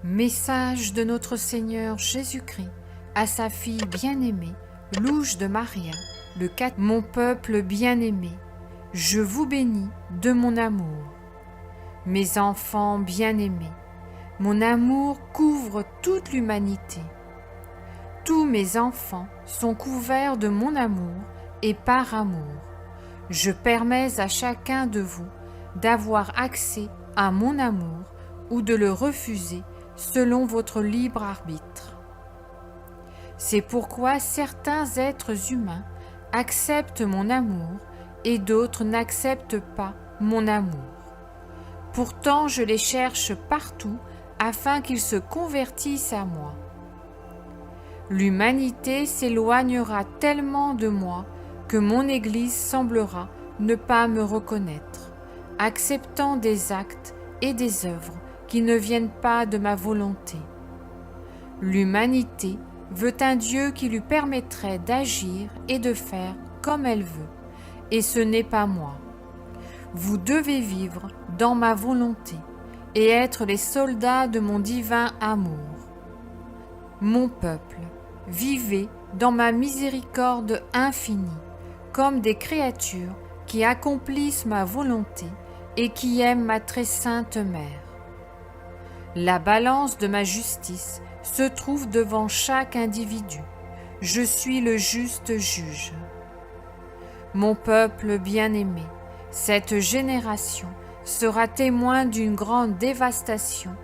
Message de notre Seigneur Jésus-Christ à sa fille bien-aimée, louche de Maria, le 4. Mon peuple bien-aimé, je vous bénis de mon amour. Mes enfants bien-aimés, mon amour couvre toute l'humanité. Tous mes enfants sont couverts de mon amour et par amour, je permets à chacun de vous d'avoir accès à mon amour ou de le refuser selon votre libre arbitre. C'est pourquoi certains êtres humains acceptent mon amour et d'autres n'acceptent pas mon amour. Pourtant, je les cherche partout afin qu'ils se convertissent à moi. L'humanité s'éloignera tellement de moi que mon Église semblera ne pas me reconnaître, acceptant des actes et des œuvres qui ne viennent pas de ma volonté. L'humanité veut un Dieu qui lui permettrait d'agir et de faire comme elle veut, et ce n'est pas moi. Vous devez vivre dans ma volonté et être les soldats de mon divin amour. Mon peuple, vivez dans ma miséricorde infinie, comme des créatures qui accomplissent ma volonté et qui aiment ma très sainte mère. La balance de ma justice se trouve devant chaque individu. Je suis le juste juge. Mon peuple bien-aimé, cette génération sera témoin d'une grande dévastation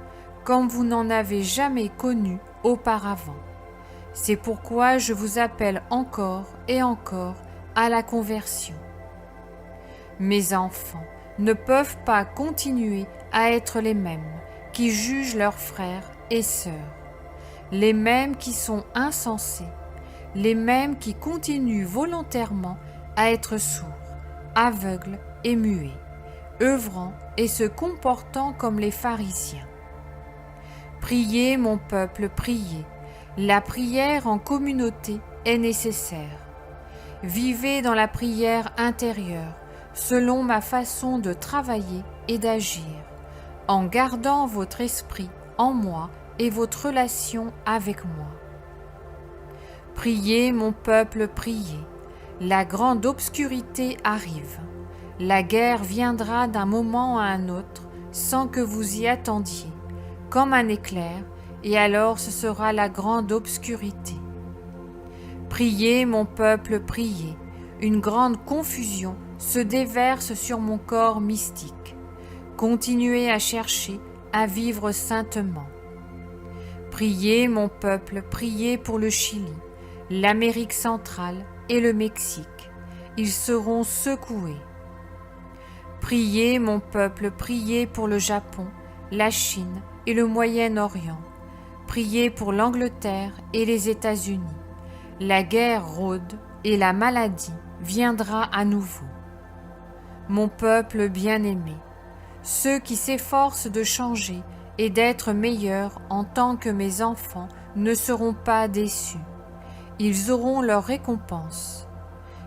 comme vous n'en avez jamais connu auparavant. C'est pourquoi je vous appelle encore et encore à la conversion. Mes enfants ne peuvent pas continuer à être les mêmes qui jugent leurs frères et sœurs, les mêmes qui sont insensés, les mêmes qui continuent volontairement à être sourds, aveugles et muets, œuvrant et se comportant comme les pharisiens. Priez, mon peuple, priez. La prière en communauté est nécessaire. Vivez dans la prière intérieure, selon ma façon de travailler et d'agir, en gardant votre esprit en moi et votre relation avec moi. Priez, mon peuple, priez. La grande obscurité arrive. La guerre viendra d'un moment à un autre sans que vous y attendiez, comme un éclair, et alors ce sera la grande obscurité. Priez, mon peuple, priez. Une grande confusion se déverse sur mon corps mystique. Continuez à chercher à vivre saintement. Priez, mon peuple, priez pour le Chili, l'Amérique centrale et le Mexique. Ils seront secoués. Priez, mon peuple, priez pour le Japon, la Chine et le Moyen-Orient. Priez pour l'Angleterre et les États-Unis. La guerre rôde et la maladie viendra à nouveau. Mon peuple bien-aimé, ceux qui s'efforcent de changer et d'être meilleurs en tant que mes enfants ne seront pas déçus. Ils auront leur récompense.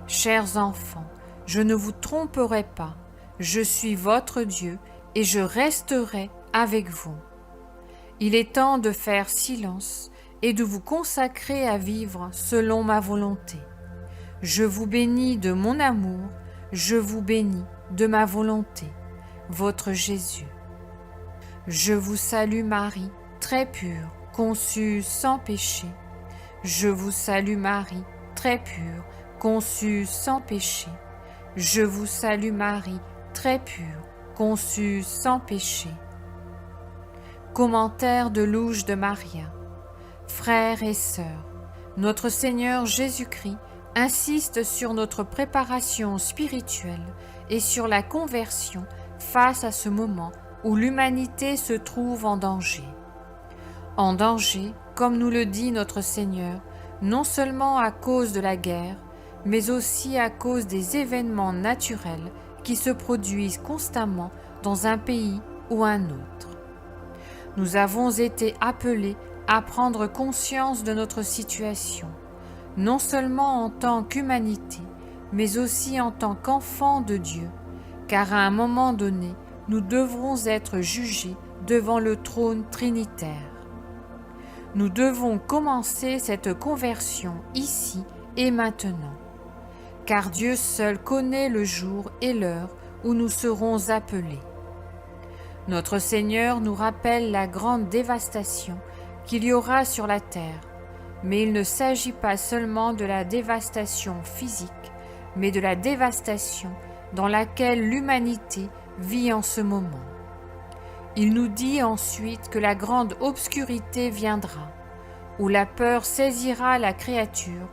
Chers enfants, je ne vous tromperai pas. Je suis votre Dieu et je resterai avec vous. Il est temps de faire silence et de vous consacrer à vivre selon ma volonté. Je vous bénis de mon amour, je vous bénis de ma volonté, votre Jésus. Je vous salue Marie, très pure, conçue sans péché. Je vous salue Marie, très pure, conçue sans péché. Je vous salue Marie, très pure, conçue sans péché. Commentaire de Louche de Maria. Frères et sœurs, notre Seigneur Jésus-Christ insiste sur notre préparation spirituelle et sur la conversion face à ce moment où l'humanité se trouve en danger. En danger, comme nous le dit notre Seigneur, non seulement à cause de la guerre, mais aussi à cause des événements naturels qui se produisent constamment dans un pays ou un autre. Nous avons été appelés à prendre conscience de notre situation, non seulement en tant qu'humanité, mais aussi en tant qu'enfants de Dieu, car à un moment donné, nous devrons être jugés devant le trône trinitaire. Nous devons commencer cette conversion ici et maintenant, car Dieu seul connaît le jour et l'heure où nous serons appelés. Notre Seigneur nous rappelle la grande dévastation qu'il y aura sur la terre, mais il ne s'agit pas seulement de la dévastation physique, mais de la dévastation dans laquelle l'humanité vit en ce moment. Il nous dit ensuite que la grande obscurité viendra, où la peur saisira la créature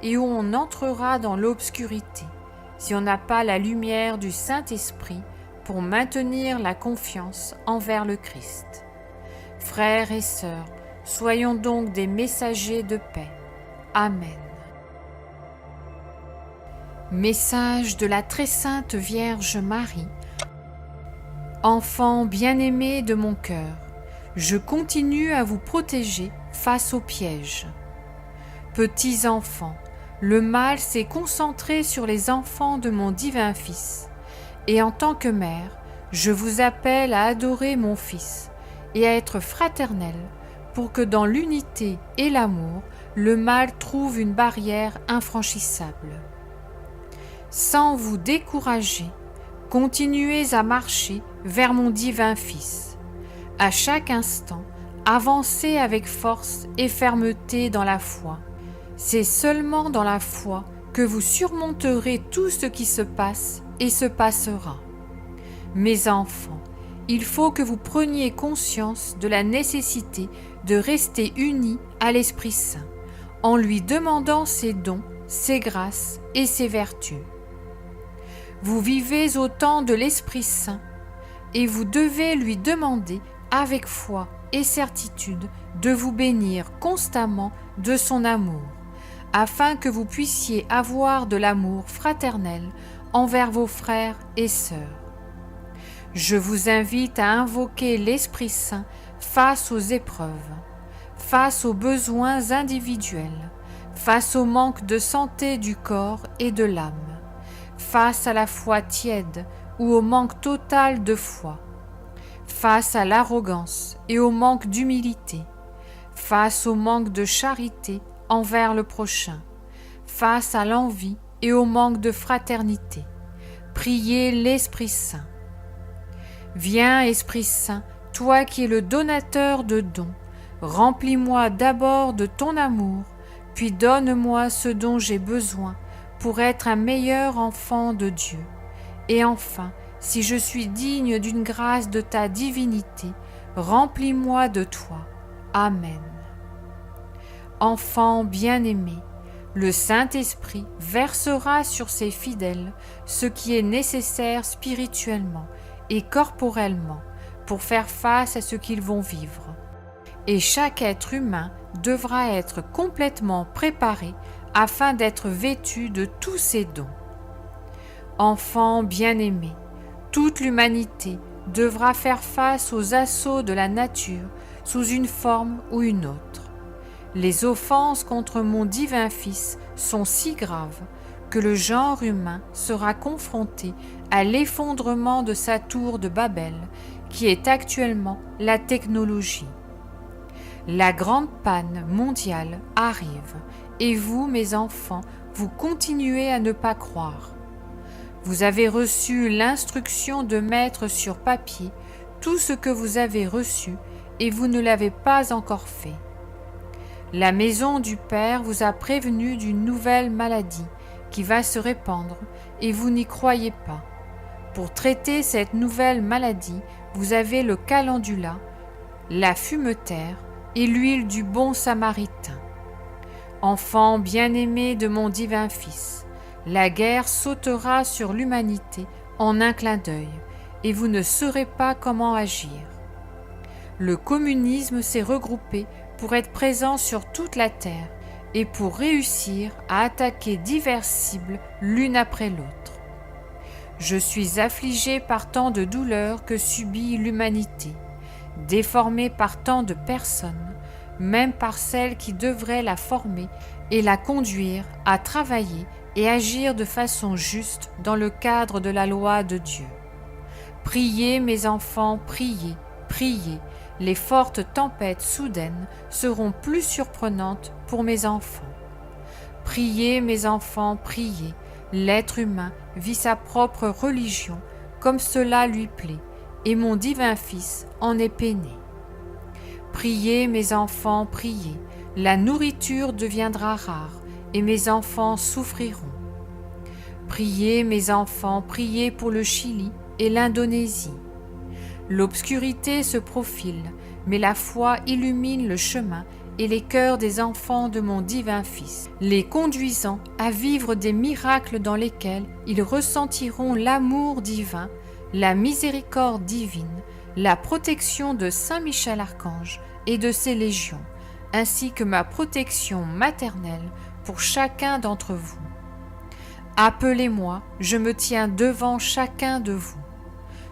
et où on entrera dans l'obscurité, si on n'a pas la lumière du Saint-Esprit pour maintenir la confiance envers le Christ. Frères et sœurs, soyons donc des messagers de paix. Amen. Message de la très sainte Vierge Marie. Enfants bien-aimés de mon cœur, je continue à vous protéger face aux pièges. Petits enfants, le mal s'est concentré sur les enfants de mon divin Fils, et en tant que mère, je vous appelle à adorer mon Fils et à être fraternelle pour que dans l'unité et l'amour, le mal trouve une barrière infranchissable. Sans vous décourager, continuez à marcher vers mon divin Fils. À chaque instant, avancez avec force et fermeté dans la foi. C'est seulement dans la foi que vous surmonterez tout ce qui se passe et se passera. Mes enfants, il faut que vous preniez conscience de la nécessité de rester unis à l'Esprit Saint, en lui demandant ses dons, ses grâces et ses vertus. Vous vivez au temps de l'Esprit Saint et vous devez lui demander avec foi et certitude de vous bénir constamment de son amour, afin que vous puissiez avoir de l'amour fraternel envers vos frères et sœurs. Je vous invite à invoquer l'Esprit Saint face aux épreuves, face aux besoins individuels, face au manque de santé du corps et de l'âme, face à la foi tiède ou au manque total de foi, face à l'arrogance et au manque d'humilité, face au manque de charité envers le prochain, face à l'envie et au manque de fraternité. Priez l'Esprit Saint. Viens, Esprit Saint, toi qui es le donateur de dons, remplis-moi d'abord de ton amour, puis donne-moi ce dont j'ai besoin pour être un meilleur enfant de Dieu. Et enfin, si je suis digne d'une grâce de ta divinité, remplis-moi de toi. Amen. Enfants bien-aimés, le Saint-Esprit versera sur ses fidèles ce qui est nécessaire spirituellement et corporellement pour faire face à ce qu'ils vont vivre. Et chaque être humain devra être complètement préparé afin d'être vêtu de tous ces dons. Enfants bien-aimés, toute l'humanité devra faire face aux assauts de la nature sous une forme ou une autre. Les offenses contre mon divin Fils sont si graves que le genre humain sera confronté à l'effondrement de sa tour de Babel, qui est actuellement la technologie. La grande panne mondiale arrive, et vous, mes enfants, vous continuez à ne pas croire. Vous avez reçu l'instruction de mettre sur papier tout ce que vous avez reçu, et vous ne l'avez pas encore fait. La maison du Père vous a prévenu d'une nouvelle maladie qui va se répandre et vous n'y croyez pas. Pour traiter cette nouvelle maladie, vous avez le calendula, la fumeterre et l'huile du bon samaritain. Enfants bien-aimés de mon divin Fils, la guerre sautera sur l'humanité en un clin d'œil et vous ne saurez pas comment agir. Le communisme s'est regroupé pour être présent sur toute la terre et pour réussir à attaquer diverses cibles l'une après l'autre. Je suis affligée par tant de douleurs que subit l'humanité, déformée par tant de personnes, même par celles qui devraient la former et la conduire à travailler et agir de façon juste dans le cadre de la loi de Dieu. Priez, mes enfants, priez, priez, les fortes tempêtes soudaines seront plus surprenantes pour mes enfants. Priez, mes enfants, priez. L'être humain vit sa propre religion comme cela lui plaît, et mon divin Fils en est peiné. Priez, mes enfants, priez. La nourriture deviendra rare, et mes enfants souffriront. Priez, mes enfants, priez pour le Chili et l'Indonésie. L'obscurité se profile, mais la foi illumine le chemin et les cœurs des enfants de mon divin Fils, les conduisant à vivre des miracles dans lesquels ils ressentiront l'amour divin, la miséricorde divine, la protection de Saint Michel Archange et de ses légions, ainsi que ma protection maternelle pour chacun d'entre vous. Appelez-moi, je me tiens devant chacun de vous.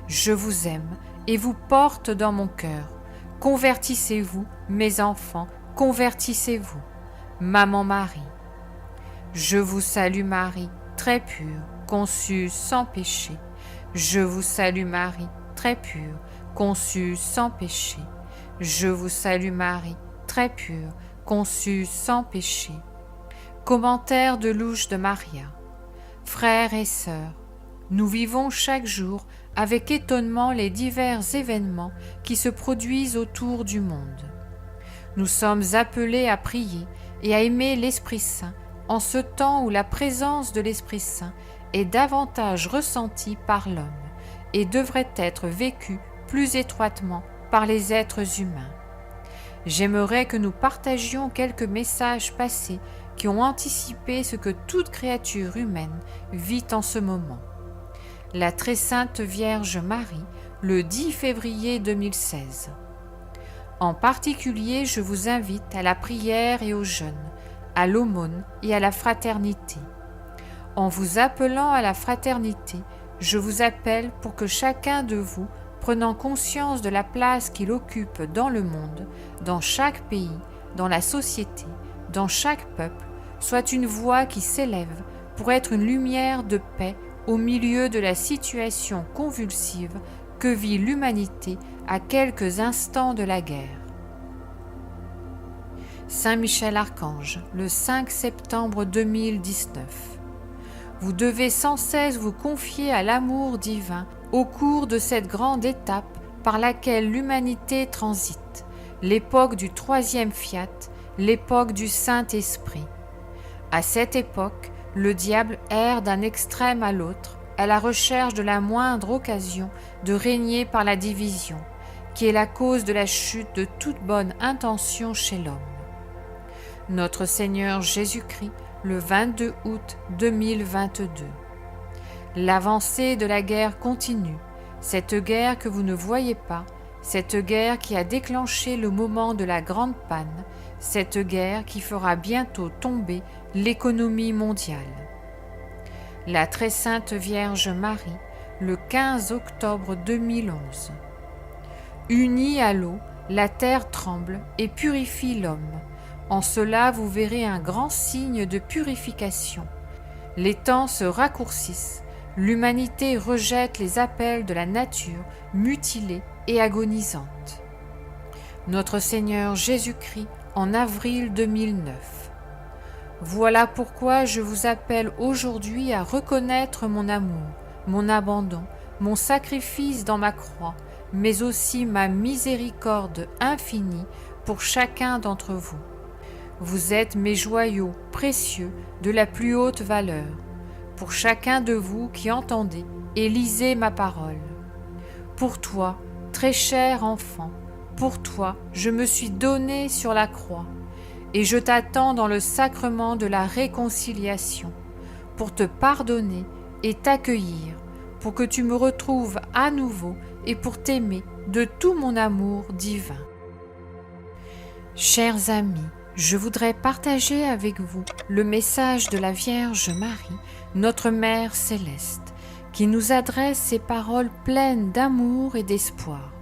Je vous aime et vous porte dans mon cœur. Convertissez-vous, mes enfants, convertissez-vous. Maman Marie. Je vous salue Marie, très pure, conçue sans péché. Je vous salue Marie, très pure, conçue sans péché. Je vous salue Marie, très pure, conçue sans péché. Commentaire de Louche de Maria. Frères et sœurs, nous vivons chaque jour avec étonnement les divers événements qui se produisent autour du monde. Nous sommes appelés à prier et à aimer l'Esprit Saint en ce temps où la présence de l'Esprit Saint est davantage ressentie par l'homme et devrait être vécue plus étroitement par les êtres humains. J'aimerais que nous partagions quelques messages passés qui ont anticipé ce que toute créature humaine vit en ce moment. La très sainte Vierge Marie, le 10 février 2016. En particulier, je vous invite à la prière et au jeûne, à l'aumône et à la fraternité. En vous appelant à la fraternité, je vous appelle pour que chacun de vous, prenant conscience de la place qu'il occupe dans le monde, dans chaque pays, dans la société, dans chaque peuple, soit une voix qui s'élève pour être une lumière de paix au milieu de la situation convulsive que vit l'humanité à quelques instants de la guerre. Saint Michel Archange, le 5 septembre 2019. Vous devez sans cesse vous confier à l'amour divin au cours de cette grande étape par laquelle l'humanité transite, l'époque du troisième fiat, l'époque du Saint-Esprit. À cette époque, le diable erre d'un extrême à l'autre, à la recherche de la moindre occasion de régner par la division, qui est la cause de la chute de toute bonne intention chez l'homme. Notre Seigneur Jésus-Christ, le 22 août 2022. L'avancée de la guerre continue, cette guerre que vous ne voyez pas, cette guerre qui a déclenché le moment de la grande panne, cette guerre qui fera bientôt tomber l'économie mondiale. La très sainte Vierge Marie, le 15 octobre 2011. Unie à l'eau, la terre tremble et purifie l'homme. En cela, vous verrez un grand signe de purification. Les temps se raccourcissent, l'humanité rejette les appels de la nature mutilée et agonisante. Notre Seigneur Jésus-Christ en avril 2009. Voilà pourquoi je vous appelle aujourd'hui à reconnaître mon amour, mon abandon, mon sacrifice dans ma croix, mais aussi ma miséricorde infinie pour chacun d'entre vous. Vous êtes mes joyaux précieux de la plus haute valeur, pour chacun de vous qui entendez et lisez ma parole. Pour toi, très cher enfant, pour toi, je me suis donné sur la croix, et je t'attends dans le sacrement de la réconciliation, pour te pardonner et t'accueillir, pour que tu me retrouves à nouveau et pour t'aimer de tout mon amour divin. Chers amis, je voudrais partager avec vous le message de la Vierge Marie, notre Mère céleste, qui nous adresse ces paroles pleines d'amour et d'espoir.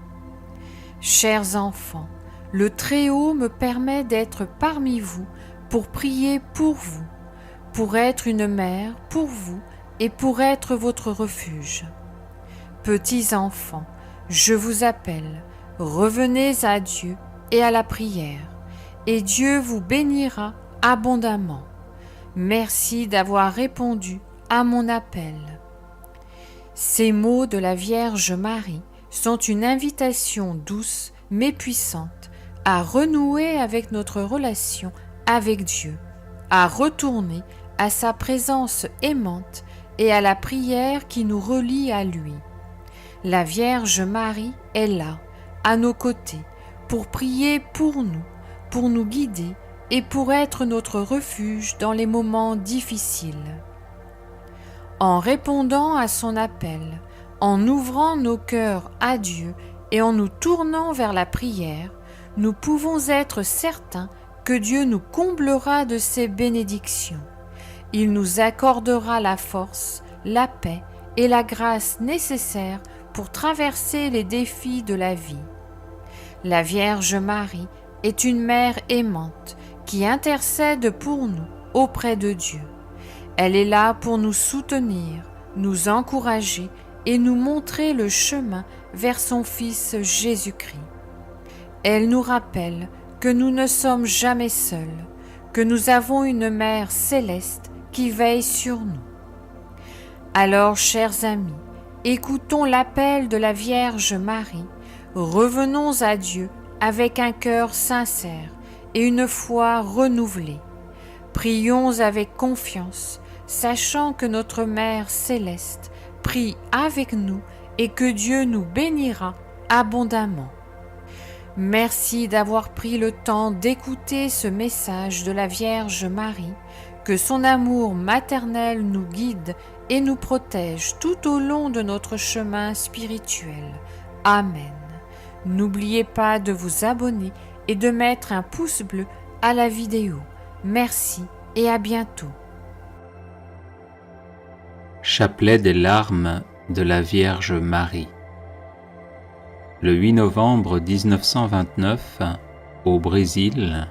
Chers enfants, le Très-Haut me permet d'être parmi vous pour prier pour vous, pour être une mère pour vous et pour être votre refuge. Petits enfants, je vous appelle, revenez à Dieu et à la prière, et Dieu vous bénira abondamment. Merci d'avoir répondu à mon appel. Ces mots de la Vierge Marie sont une invitation douce mais puissante à renouer avec notre relation avec Dieu, à retourner à sa présence aimante et à la prière qui nous relie à lui. La Vierge Marie est là, à nos côtés, pour prier pour nous guider et pour être notre refuge dans les moments difficiles. En répondant à son appel, en ouvrant nos cœurs à Dieu et en nous tournant vers la prière, nous pouvons être certains que Dieu nous comblera de ses bénédictions. Il nous accordera la force, la paix et la grâce nécessaires pour traverser les défis de la vie. La Vierge Marie est une mère aimante qui intercède pour nous auprès de Dieu. Elle est là pour nous soutenir, nous encourager et nous montrer le chemin vers son Fils Jésus-Christ. Elle nous rappelle que nous ne sommes jamais seuls, que nous avons une Mère céleste qui veille sur nous. Alors, chers amis, écoutons l'appel de la Vierge Marie, revenons à Dieu avec un cœur sincère et une foi renouvelée. Prions avec confiance, sachant que notre Mère céleste prie avec nous et que Dieu nous bénira abondamment. Merci d'avoir pris le temps d'écouter ce message de la Vierge Marie, que son amour maternel nous guide et nous protège tout au long de notre chemin spirituel. Amen. N'oubliez pas de vous abonner et de mettre un pouce bleu à la vidéo. Merci et à bientôt. Chapelet des larmes de la Vierge Marie. Le 8 novembre 1929, au Brésil,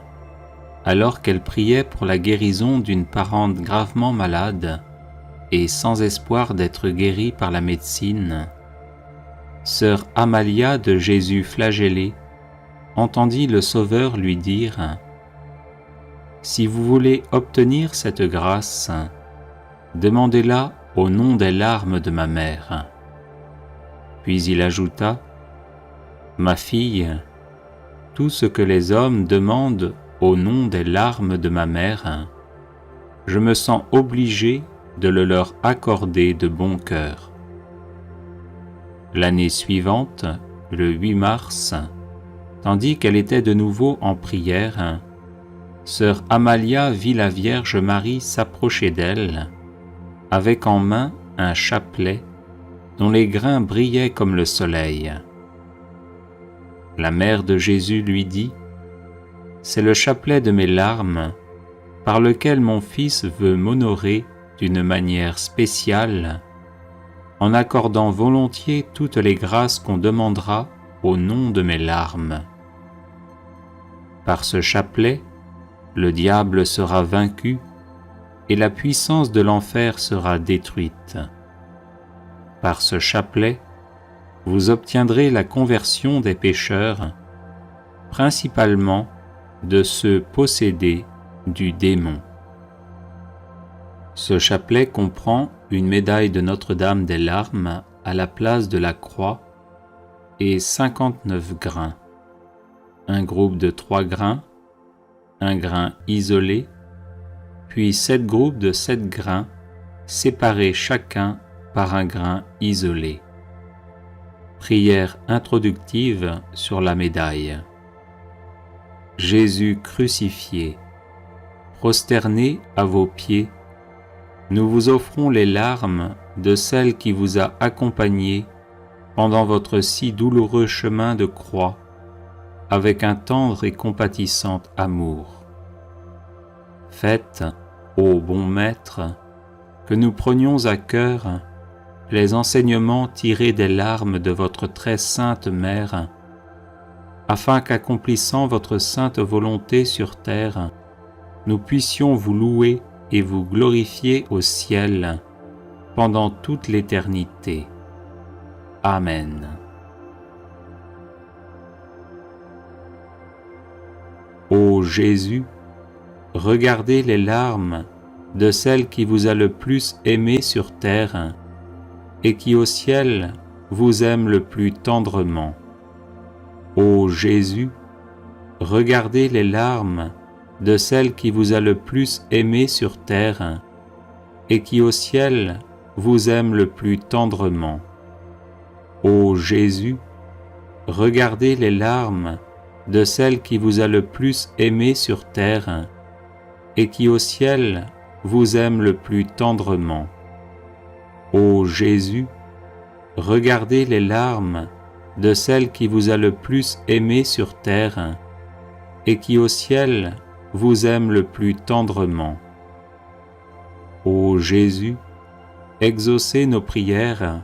alors qu'elle priait pour la guérison d'une parente gravement malade et sans espoir d'être guérie par la médecine, sœur Amalia de Jésus flagellé entendit le Sauveur lui dire : « Si vous voulez obtenir cette grâce, demandez-la au nom des larmes de ma mère. » Puis il ajouta : « Ma fille, tout ce que les hommes demandent au nom des larmes de ma mère, je me sens obligé de le leur accorder de bon cœur. » L'année suivante, le 8 mars, tandis qu'elle était de nouveau en prière, sœur Amalia vit la Vierge Marie s'approcher d'elle, avec en main un chapelet dont les grains brillaient comme le soleil. La mère de Jésus lui dit : « C'est le chapelet de mes larmes, par lequel mon Fils veut m'honorer d'une manière spéciale, en accordant volontiers toutes les grâces qu'on demandera au nom de mes larmes. Par ce chapelet, le diable sera vaincu et la puissance de l'enfer sera détruite. Par ce chapelet, vous obtiendrez la conversion des pécheurs, principalement de ceux possédés du démon. » Ce chapelet comprend une médaille de Notre-Dame des larmes à la place de la croix et 59 grains, un groupe de 3 grains, un grain isolé, puis 7 groupes de 7 grains séparés chacun par un grain isolé. Prière introductive sur la médaille. Jésus crucifié, prosterné à vos pieds, nous vous offrons les larmes de celle qui vous a accompagné pendant votre si douloureux chemin de croix, avec un tendre et compatissant amour. Faites, ô bon Maître, que nous prenions à cœur les enseignements tirés des larmes de votre très sainte Mère, afin qu'accomplissant votre sainte volonté sur terre, nous puissions vous louer et vous glorifier au ciel pendant toute l'éternité. Amen. Jésus, regardez les larmes de celle qui vous a le plus aimé sur terre et qui au ciel vous aime le plus tendrement. Ô Jésus, regardez les larmes de celle qui vous a le plus aimé sur terre et qui au ciel vous aime le plus tendrement. Ô Jésus, regardez les larmes de celle qui vous a le plus aimé sur terre et qui au ciel vous aime le plus tendrement. Ô Jésus, regardez les larmes de celle qui vous a le plus aimé sur terre et qui au ciel vous aime le plus tendrement. Ô Jésus, exaucez nos prières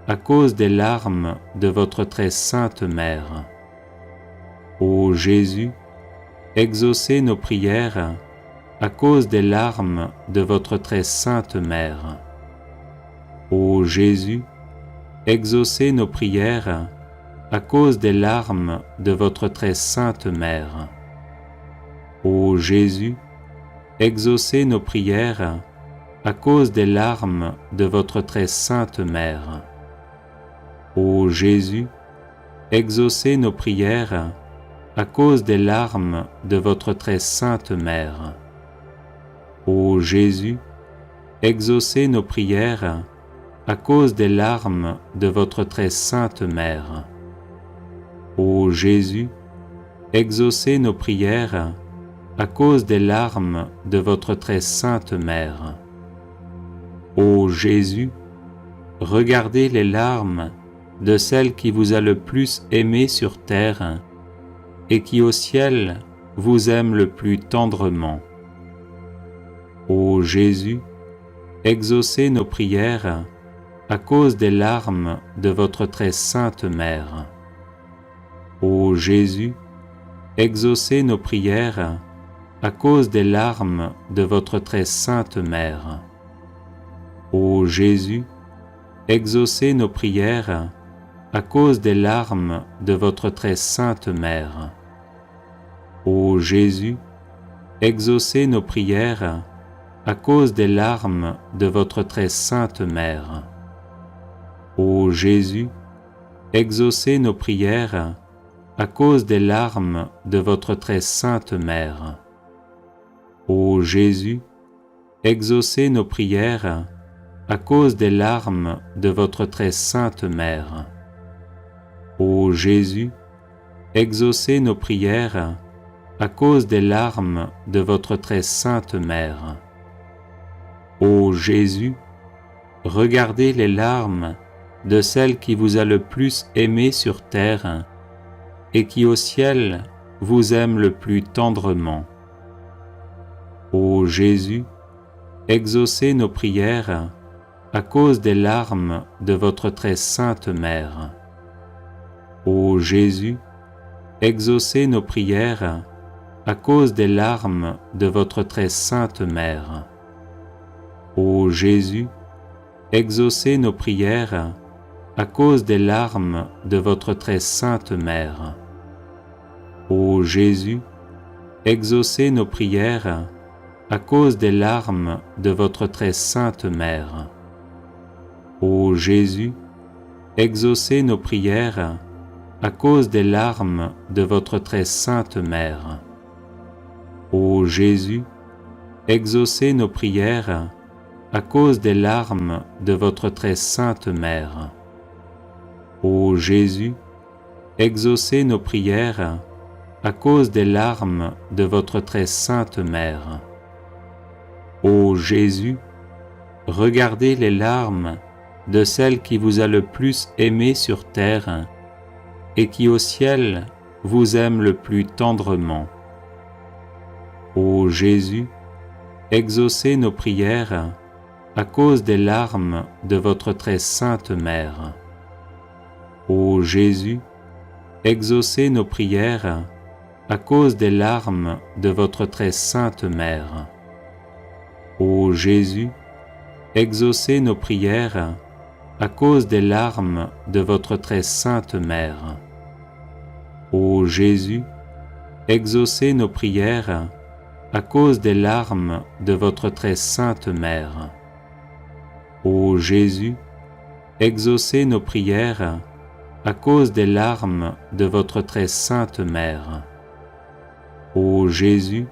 à cause des larmes de votre très sainte Mère. Ô Jésus, exaucez nos prières à cause des larmes de votre très sainte Mère. Ô Jésus, exaucez nos prières à cause des larmes de votre très sainte Mère. Ô Jésus, exaucez nos prières à cause des larmes de votre très sainte Mère. Ô Jésus, exaucez nos prières à cause des larmes de votre très sainte Mère. Ô Jésus, exaucez nos prières à cause des larmes de votre très sainte Mère. Ô Jésus, exaucez nos prières à cause des larmes de votre très sainte Mère. Ô Jésus, regardez les larmes de celle qui vous a le plus aimé sur terre et qui au ciel vous aime le plus tendrement. Ô Jésus, exaucez nos prières à cause des larmes de votre très sainte Mère. Ô Jésus, exaucez nos prières à cause des larmes de votre très sainte Mère. Ô Jésus, exaucez nos prières à cause des larmes de votre très sainte Mère. Ô Jésus, exaucez nos prières à cause des larmes de votre très sainte Mère. Ô Jésus, exaucez nos prières à cause des larmes de votre très sainte Mère. Ô Jésus, exaucez nos prières à cause des larmes de votre très sainte Mère. Ô Jésus, exaucez nos prières à cause des larmes de votre très sainte Mère. Ô Jésus, regardez les larmes de celle qui vous a le plus aimé sur terre et qui au ciel vous aime le plus tendrement. Ô Jésus, exaucez nos prières à cause des larmes de votre très sainte Mère. Ô Jésus, exaucez nos prières à cause des larmes de votre très sainte Mère. Ô Jésus, exaucez nos prières à cause des larmes de votre très sainte Mère. Ô Jésus, exaucez nos prières à cause des larmes de votre très sainte Mère. Ô Jésus, exaucez nos prières à cause des larmes de votre très sainte Mère. Ô Jésus, exaucez nos prières à cause des larmes de votre très sainte Mère. Ô Jésus, exaucez nos prières à cause des larmes de votre très sainte Mère. Ô Jésus, regardez les larmes de celle qui vous a le plus aimé sur terre et qui au ciel vous aime le plus tendrement. Ô Jésus, exaucez nos prières à cause des larmes de votre très sainte Mère. Ô Jésus, exaucez nos prières à cause des larmes de votre très sainte Mère. Ô Jésus, exaucez nos prières à cause des larmes de votre très sainte Mère. Ô Jésus, exaucez nos prières à cause des larmes de votre très sainte mère. Ô Jésus, exaucez nos prières à cause des larmes de votre très sainte mère. Ô Jésus,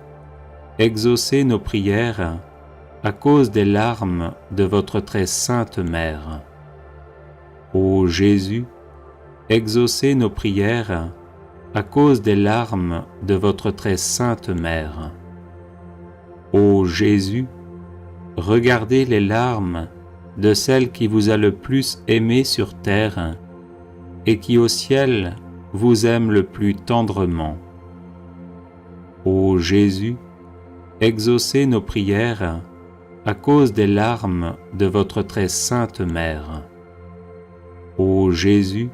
exaucez nos prières à cause des larmes de votre très sainte mère. Ô Jésus, exaucez nos prières à cause des larmes de votre très sainte mère. Ô Jésus, regardez les larmes de celle qui vous a le plus aimé sur terre et qui au ciel vous aime le plus tendrement. Ô Jésus, exaucez nos prières à cause des larmes de votre très sainte mère. Ô Jésus,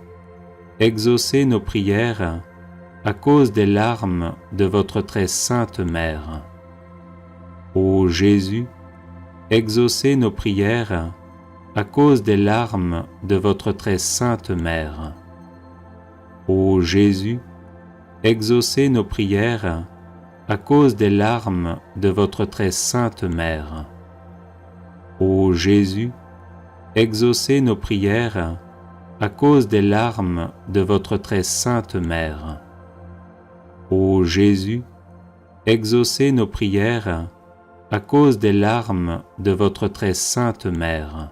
exaucez nos prières à cause des larmes de votre très sainte mère. Ô Jésus, exaucez nos prières à cause des larmes de votre très sainte mère. Ô Jésus, exaucez nos prières à cause des larmes de votre très sainte mère. Ô Jésus, exaucez nos prières à cause des larmes de votre très sainte mère. Ô Jésus, exaucez nos prières à cause des larmes de votre très sainte mère.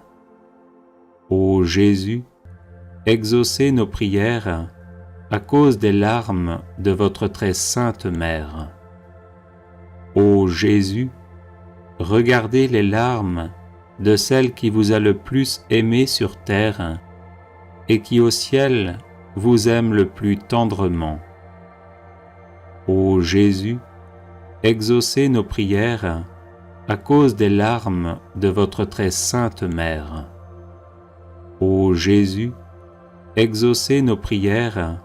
Ô Jésus, exaucez nos prières à cause des larmes de votre très sainte mère. Ô Jésus, regardez les larmes de celle qui vous a le plus aimé sur terre et qui au ciel vous aime le plus tendrement. Ô Jésus, exaucez nos prières à cause des larmes de votre très sainte mère. Ô Jésus, exaucez nos prières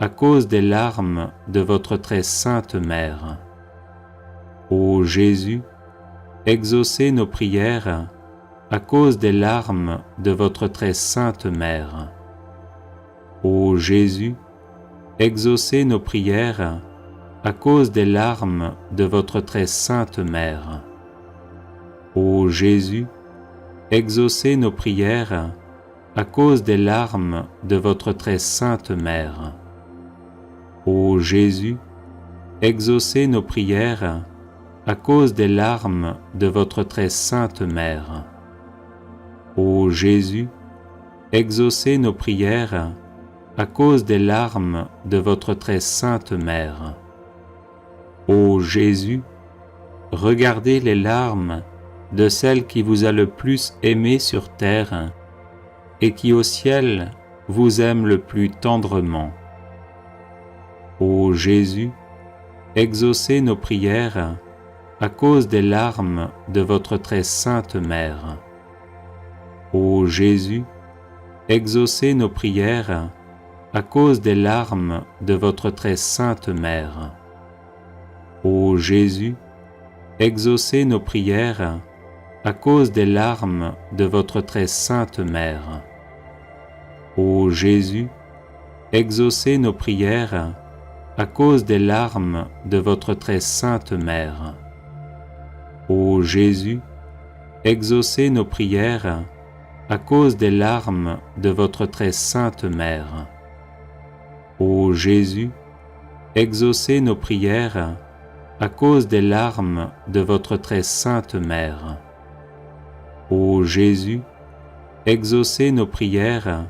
à cause des larmes de votre très sainte mère. Ô Jésus, exaucez nos prières à cause des larmes de votre très sainte mère. Ô Jésus, exaucez nos prières à cause des larmes de votre très sainte mère. Ô Jésus, exaucez nos prières à cause des larmes de votre très sainte mère. Ô Jésus, exaucez nos prières à cause des larmes de votre très sainte mère. Ô Jésus, exaucez nos prières à cause des larmes de votre très sainte mère. Ô Jésus, regardez les larmes de celle qui vous a le plus aimé sur terre et qui au ciel vous aime le plus tendrement. Ô Jésus, exaucez nos prières à cause des larmes de votre très sainte mère. Ô Jésus, exaucez nos prières à cause des larmes de votre très sainte mère. Ô Jésus, exaucez nos prières à cause des larmes de votre très sainte mère. Ô Jésus, exaucez nos prières à cause des larmes de votre très sainte mère. Ô Jésus, exaucez nos prières à cause des larmes de votre très sainte mère. Ô Jésus, exaucez nos prières à cause des larmes de votre très sainte mère. Ô Jésus, exaucez nos prières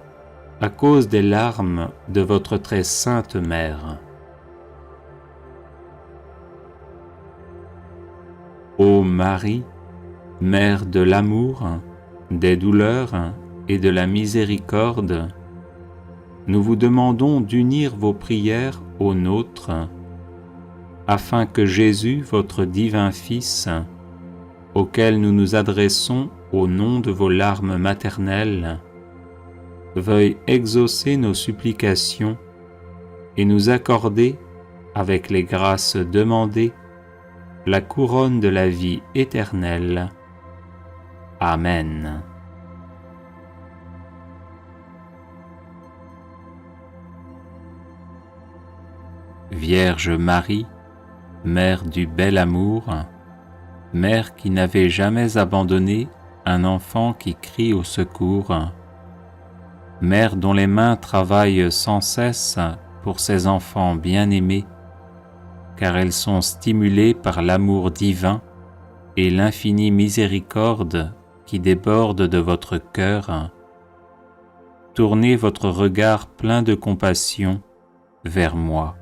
à cause des larmes de votre très sainte mère. Ô Marie, Mère de l'amour, des douleurs et de la miséricorde, nous vous demandons d'unir vos prières aux nôtres, afin que Jésus, votre divin Fils, auquel nous nous adressons au nom de vos larmes maternelles, veuille exaucer nos supplications et nous accorder, avec les grâces demandées, la couronne de la vie éternelle. Amen. Vierge Marie, Mère du bel amour, Mère qui n'avait jamais abandonné un enfant qui crie au secours, Mère dont les mains travaillent sans cesse pour ses enfants bien-aimés, car elles sont stimulées par l'amour divin et l'infinie miséricorde qui déborde de votre cœur, tournez votre regard plein de compassion vers moi.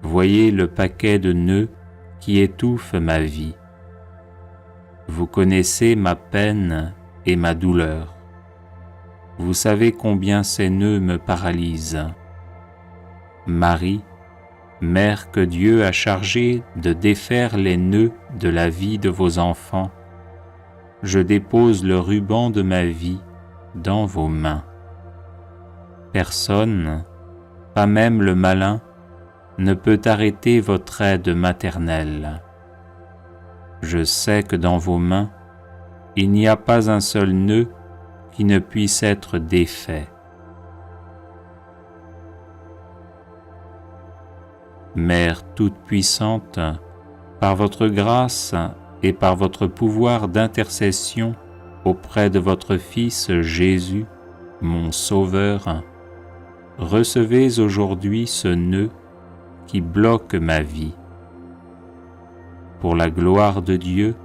Voyez le paquet de nœuds qui étouffe ma vie. Vous connaissez ma peine et ma douleur. Vous savez combien ces nœuds me paralysent. Marie, Mère que Dieu a chargée de défaire les nœuds de la vie de vos enfants, je dépose le ruban de ma vie dans vos mains. Personne, pas même le malin, ne peut arrêter votre aide maternelle. Je sais que dans vos mains, il n'y a pas un seul nœud qui ne puisse être défait. Mère toute-puissante, par votre grâce et par votre pouvoir d'intercession auprès de votre Fils Jésus, mon Sauveur, recevez aujourd'hui ce nœud qui bloque ma vie. Pour la gloire de Dieu,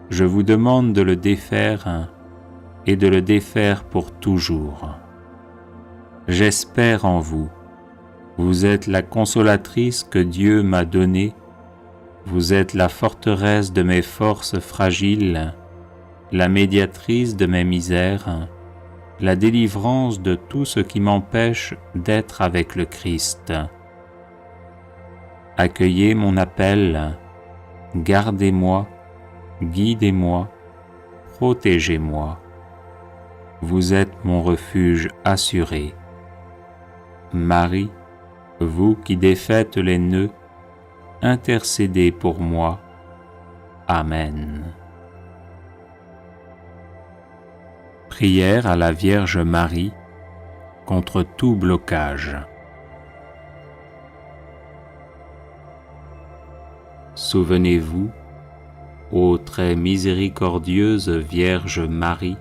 je vous demande de le défaire et de le défaire pour toujours. J'espère en vous. Vous êtes la consolatrice que Dieu m'a donnée. Vous êtes la forteresse de mes forces fragiles, la médiatrice de mes misères, la délivrance de tout ce qui m'empêche d'être avec le Christ. Accueillez mon appel, gardez-moi, guidez-moi, protégez-moi. Vous êtes mon refuge assuré. Marie, vous qui défaites les nœuds, intercédez pour moi. Amen. Prière à la Vierge Marie contre tout blocage. Souvenez-vous, ô très miséricordieuse Vierge Marie,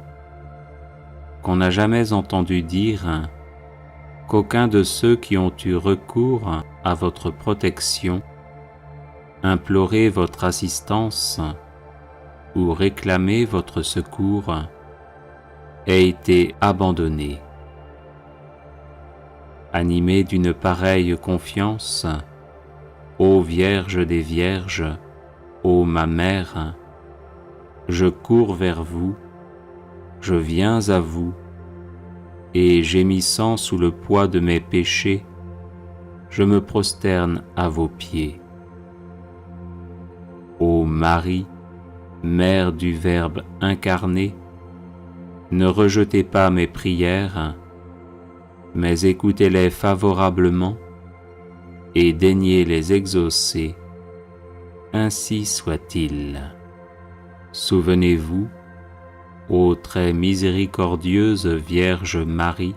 qu'on n'a jamais entendu dire qu'aucun de ceux qui ont eu recours à votre protection, imploré votre assistance ou réclamé votre secours, ait été abandonné. Animé d'une pareille confiance, ô Vierge des Vierges, ô ma Mère, je cours vers vous, je viens à vous, et gémissant sous le poids de mes péchés, je me prosterne à vos pieds. Ô Marie, Mère du Verbe incarné, ne rejetez pas mes prières, mais écoutez-les favorablement et daignez les exaucer, ainsi soit-il. Souvenez-vous, ô très miséricordieuse Vierge Marie,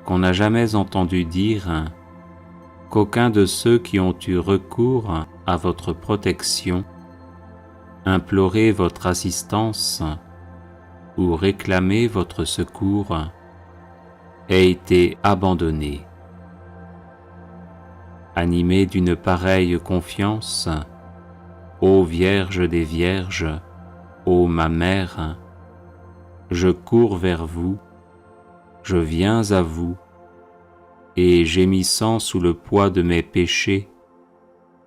qu'on n'a jamais entendu dire qu'aucun de ceux qui ont eu recours à votre protection, imploré votre assistance ou réclamé votre secours, ait été abandonné. Animé d'une pareille confiance, ô Vierge des Vierges, ô ma Mère, je cours vers vous, je viens à vous, et gémissant sous le poids de mes péchés,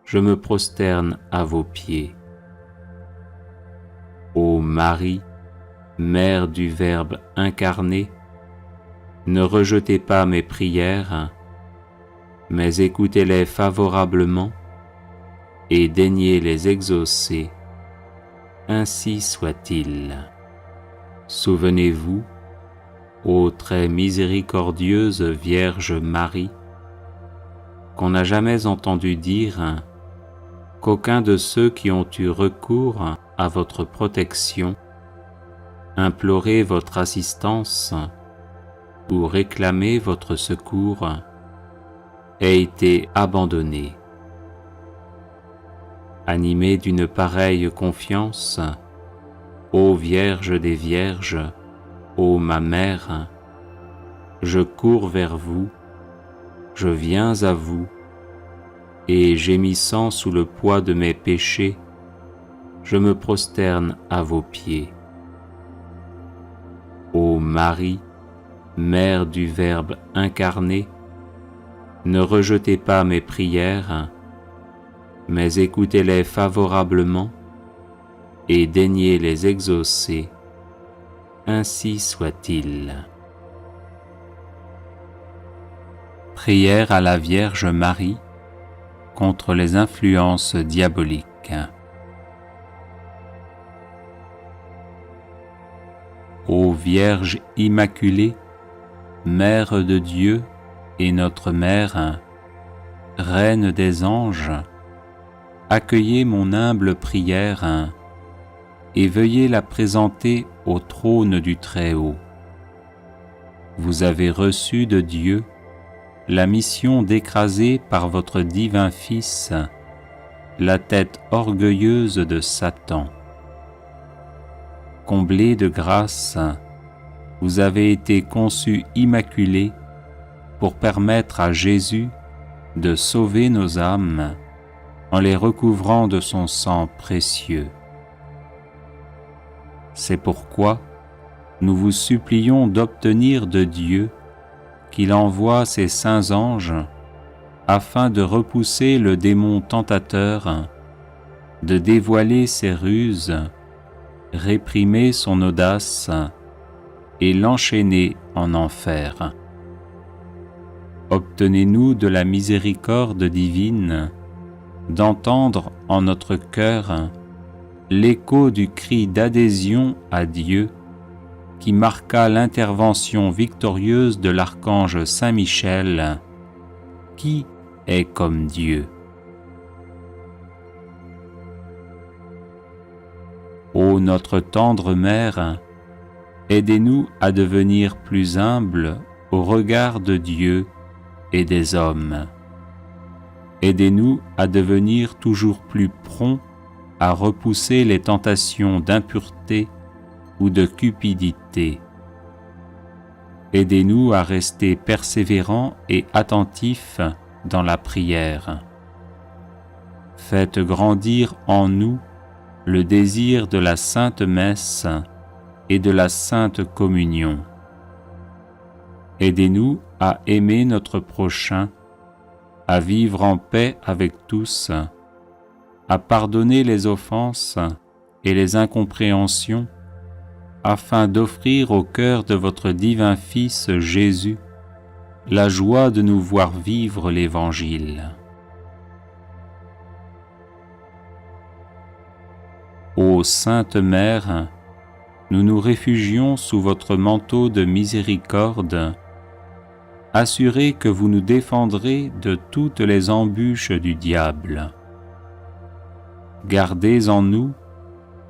je me prosterne à vos pieds. Ô Marie, Mère du Verbe incarné, ne rejetez pas mes prières, mais écoutez-les favorablement et daignez les exaucer, ainsi soit-il. Souvenez-vous, ô très miséricordieuse Vierge Marie, qu'on n'a jamais entendu dire qu'aucun de ceux qui ont eu recours à votre protection, imploré votre assistance ou réclamé votre secours, ait été abandonnée. Animé d'une pareille confiance, ô Vierge des Vierges, ô ma Mère, je cours vers vous, je viens à vous, et gémissant sous le poids de mes péchés, je me prosterne à vos pieds. Ô Marie, Mère du Verbe incarné, ne rejetez pas mes prières, mais écoutez-les favorablement et daignez les exaucer. Ainsi soit-il. Prière à la Vierge Marie contre les influences diaboliques. Ô Vierge Immaculée, Mère de Dieu et notre Mère, Reine des anges, accueillez mon humble prière et veuillez la présenter au trône du Très-Haut. Vous avez reçu de Dieu la mission d'écraser par votre divin Fils la tête orgueilleuse de Satan. Comblée de grâce, vous avez été conçue immaculée pour permettre à Jésus de sauver nos âmes en les recouvrant de son sang précieux. C'est pourquoi nous vous supplions d'obtenir de Dieu qu'il envoie ses saints anges afin de repousser le démon tentateur, de dévoiler ses ruses, réprimer son audace et l'enchaîner en enfer. Obtenez-nous de la miséricorde divine d'entendre en notre cœur l'écho du cri d'adhésion à Dieu qui marqua l'intervention victorieuse de l'archange Saint Michel, qui est comme Dieu. Ô notre tendre Mère, aidez-nous à devenir plus humbles au regard de Dieu et des hommes. Aidez-nous à devenir toujours plus prompts à repousser les tentations d'impureté ou de cupidité. Aidez-nous à rester persévérants et attentifs dans la prière. Faites grandir en nous le désir de la Sainte Messe et de la Sainte Communion. Aidez-nous à aimer notre prochain, à vivre en paix avec tous, à pardonner les offenses et les incompréhensions, afin d'offrir au cœur de votre divin Fils Jésus la joie de nous voir vivre l'Évangile. Ô Sainte Mère, nous nous réfugions sous votre manteau de miséricorde, assurés que vous nous défendrez de toutes les embûches du diable. Gardez en nous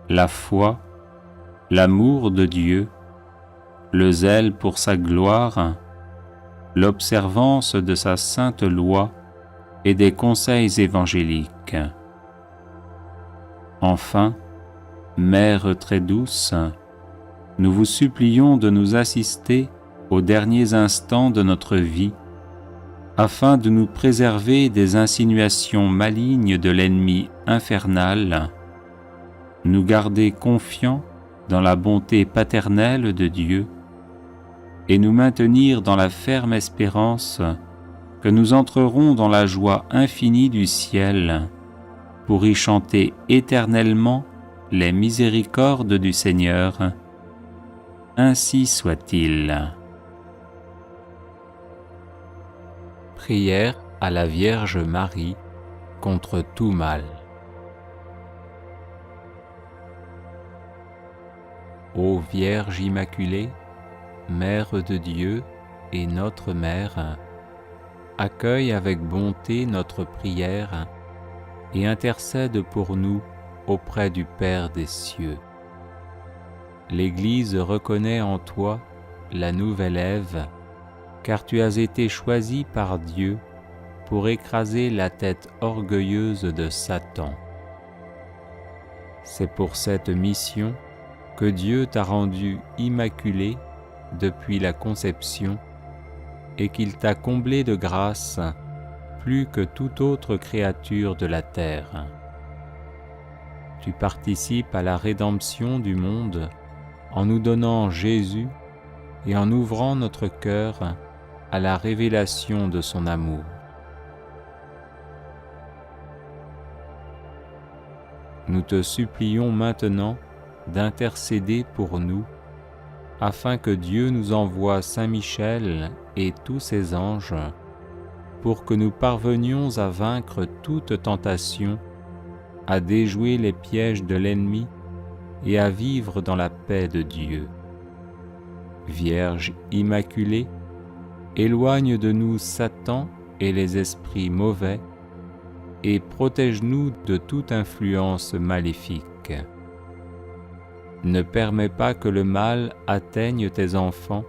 la foi, l'amour de Dieu, le zèle pour sa gloire, l'observance de sa sainte loi et des conseils évangéliques. Enfin, Mère très douce, nous vous supplions de nous assister aux derniers instants de notre vie, afin de nous préserver des insinuations malignes de l'ennemi infernal, nous garder confiants dans la bonté paternelle de Dieu et nous maintenir dans la ferme espérance que nous entrerons dans la joie infinie du ciel pour y chanter éternellement les miséricordes du Seigneur. Ainsi soit-il. Prière à la Vierge Marie contre tout mal. Ô Vierge Immaculée, Mère de Dieu et notre Mère, accueille avec bonté notre prière et intercède pour nous auprès du Père des cieux. L'Église reconnaît en toi la nouvelle Ève, car tu as été choisie par Dieu pour écraser la tête orgueilleuse de Satan. C'est pour cette mission que Dieu t'a rendu immaculé depuis la conception et qu'il t'a comblé de grâce plus que toute autre créature de la terre. Tu participes à la rédemption du monde en nous donnant Jésus et en ouvrant notre cœur à la révélation de son amour. Nous te supplions maintenant d'intercéder pour nous, afin que Dieu nous envoie Saint Michel et tous ses anges, pour que nous parvenions à vaincre toute tentation, à déjouer les pièges de l'ennemi et à vivre dans la paix de Dieu. Vierge immaculée, éloigne de nous Satan et les esprits mauvais, et protège-nous de toute influence maléfique. Ne permets pas que le mal atteigne tes enfants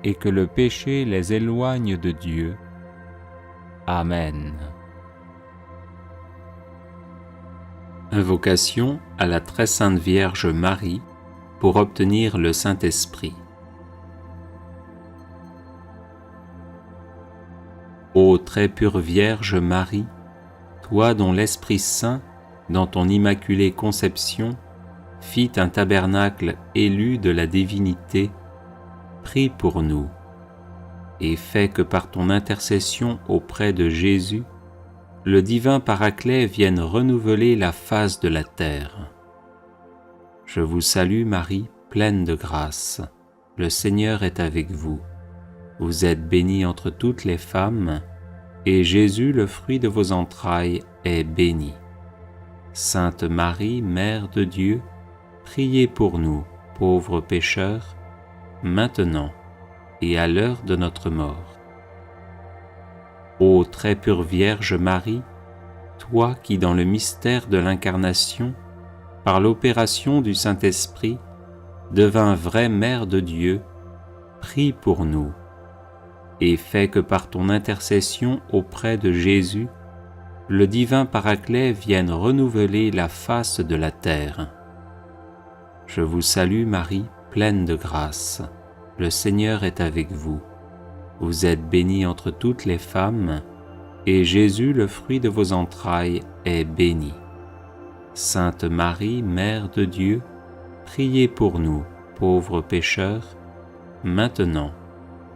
et que le péché les éloigne de Dieu. Amen. Invocation à la très sainte Vierge Marie pour obtenir le Saint-Esprit. Ô très pure Vierge Marie, toi dont l'Esprit Saint, dans ton immaculée conception, fit un tabernacle élu de la divinité, prie pour nous, et fais que par ton intercession auprès de Jésus, le divin Paraclet vienne renouveler la face de la terre. Je vous salue Marie, pleine de grâce, le Seigneur est avec vous. Vous êtes bénie entre toutes les femmes, et Jésus, le fruit de vos entrailles, est béni. Sainte Marie, Mère de Dieu, priez pour nous, pauvres pécheurs, maintenant et à l'heure de notre mort. Ô très pure Vierge Marie, toi qui dans le mystère de l'Incarnation, par l'opération du Saint-Esprit, devins vraie Mère de Dieu, prie pour nous, et fais que par ton intercession auprès de Jésus, le divin Paraclet vienne renouveler la face de la terre. Je vous salue Marie, pleine de grâce, le Seigneur est avec vous. Vous êtes bénie entre toutes les femmes, et Jésus, le fruit de vos entrailles, est béni. Sainte Marie, Mère de Dieu, priez pour nous, pauvres pécheurs, maintenant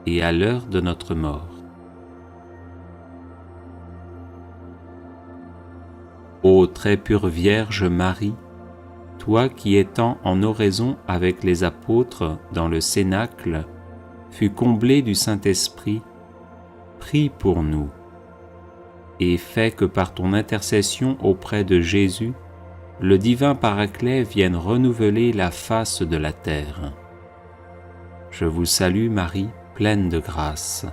et à l'heure de notre mort. Ô très pure Vierge Marie, toi qui étant en oraison avec les apôtres dans le Cénacle, fus comblée du Saint-Esprit, prie pour nous, et fais que par ton intercession auprès de Jésus, le divin Paraclet vienne renouveler la face de la terre. Je vous salue Marie, pleine de grâce,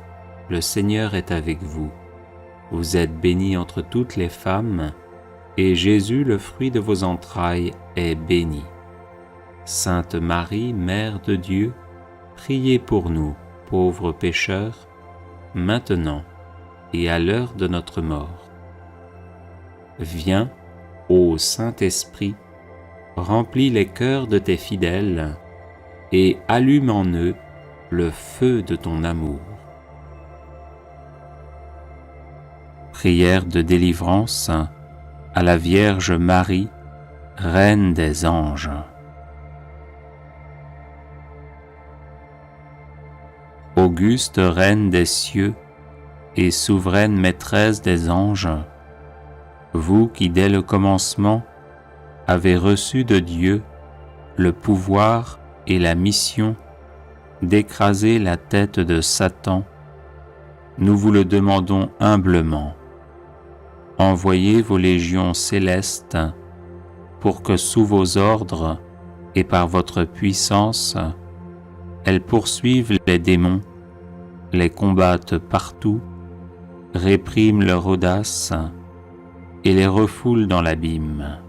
le Seigneur est avec vous. Vous êtes bénie entre toutes les femmes, et Jésus, le fruit de vos entrailles, est béni. Sainte Marie, Mère de Dieu, priez pour nous, pauvres pécheurs, maintenant et à l'heure de notre mort. Viens, ô Saint-Esprit, remplis les cœurs de tes fidèles, et allume en eux le feu de ton amour. Prière de délivrance à la Vierge Marie, Reine des anges. Auguste Reine des cieux et souveraine Maîtresse des anges, vous qui dès le commencement avez reçu de Dieu le pouvoir et la mission d'écraser la tête de Satan, nous vous le demandons humblement. Envoyez vos légions célestes pour que sous vos ordres et par votre puissance, elles poursuivent les démons, les combattent partout, répriment leur audace et les refoulent dans l'abîme.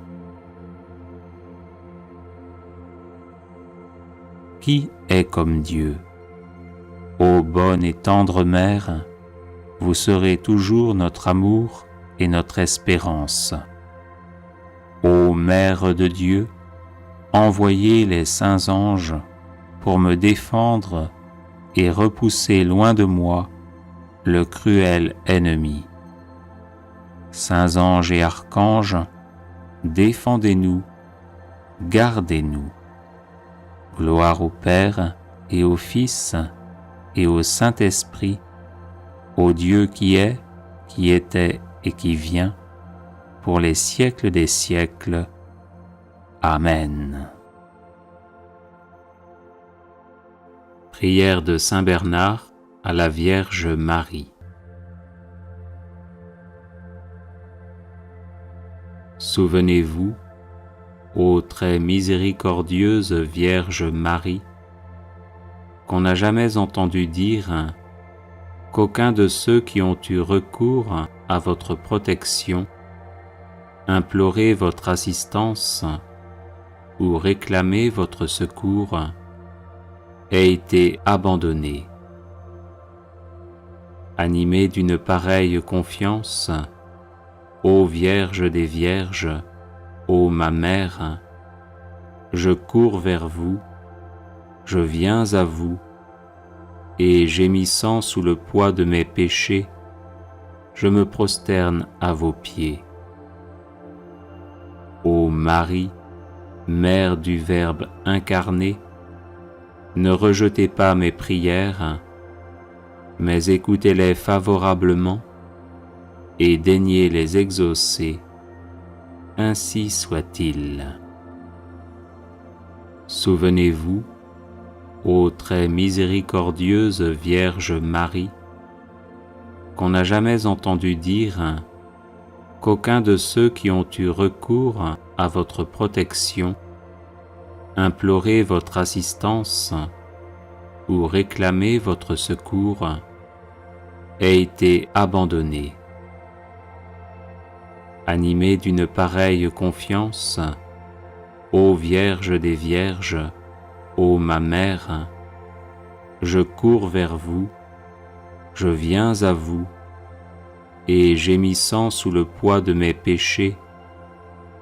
Qui est comme Dieu? Ô bonne et tendre Mère, vous serez toujours notre amour et notre espérance. Ô Mère de Dieu, envoyez les saints anges pour me défendre et repousser loin de moi le cruel ennemi. Saints anges et archanges, défendez-nous, gardez-nous. Gloire au Père et au Fils et au Saint-Esprit, au Dieu qui est, qui était et qui vient, pour les siècles des siècles. Amen. Prière de Saint Bernard à la Vierge Marie. Souvenez-vous, ô très miséricordieuse Vierge Marie, qu'on n'a jamais entendu dire qu'aucun de ceux qui ont eu recours à votre protection, imploré votre assistance ou réclamé votre secours, ait été abandonné. Animé d'une pareille confiance, ô Vierge des Vierges, ô ma Mère, je cours vers vous, je viens à vous, et gémissant sous le poids de mes péchés, je me prosterne à vos pieds. Ô Marie, Mère du Verbe incarné, ne rejetez pas mes prières, mais écoutez-les favorablement et daignez les exaucer, ainsi soit-il. Souvenez-vous, ô très miséricordieuse Vierge Marie, qu'on n'a jamais entendu dire qu'aucun de ceux qui ont eu recours à votre protection, imploré votre assistance ou réclamé votre secours, ait été abandonné. Animé d'une pareille confiance, ô Vierge des Vierges, ô ma Mère, je cours vers vous, je viens à vous, et gémissant sous le poids de mes péchés,